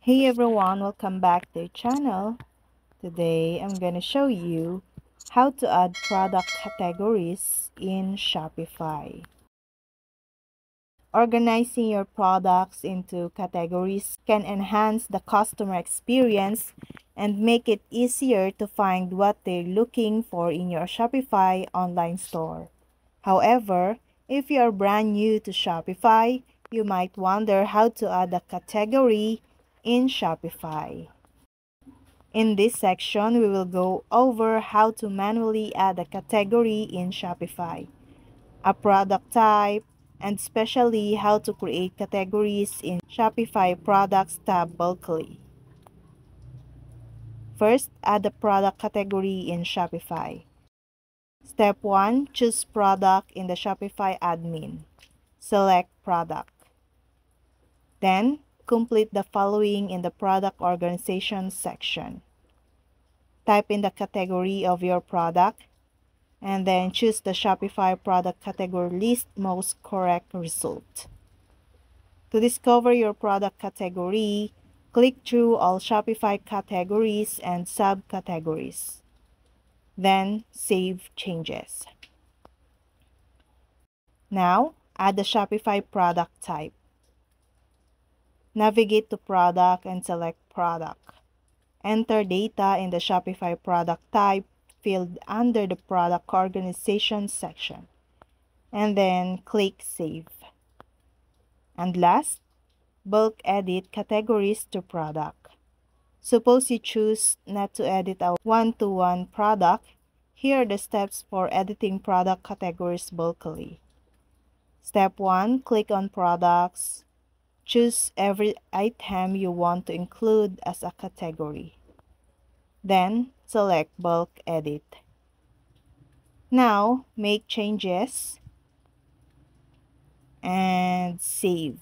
Hey everyone, welcome back to the channel. Today I'm going to show you how to add product categories in Shopify. Organizing your products into categories can enhance the customer experience and make it easier to find what they're looking for in your Shopify online store. However, if you are brand new to Shopify, you might wonder how to add a category in Shopify. In this section, we will go over how to manually add a category in Shopify, a product type, and especially how to create categories in Shopify Products tab bulkily. First, add a product category in Shopify. Step 1. Choose Product in the Shopify admin. Select Product. Then, complete the following in the Product Organization section. Type in the category of your product, and then choose the Shopify product category list most correct result. To discover your product category, click through all Shopify categories and subcategories. Then save changes. Now, add the Shopify product type. Navigate to Product and select Product. Enter data in the Shopify product type field under the Product Organization section, and then click Save. And last, bulk edit categories to product. Suppose you choose not to edit a one-to-one product. Here are the steps for editing product categories bulkily. Step 1. Click on Products. Choose every item you want to include as a category. Then, select Bulk Edit. Now, make changes and save.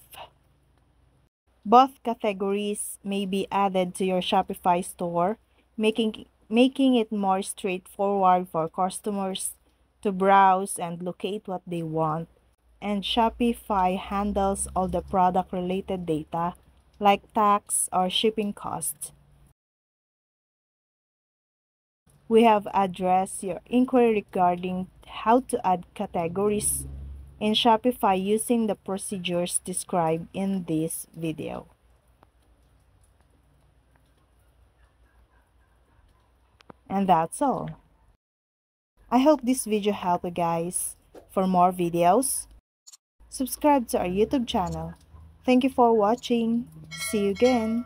Both categories may be added to your Shopify store, making it more straightforward for customers to browse and locate what they want. And Shopify handles all the product-related data like tax or shipping costs. We have addressed your inquiry regarding how to add categories in Shopify using the procedures described in this video. And that's all. I hope this video helped you guys. For more videos, subscribe to our YouTube channel. Thank you for watching. See you again.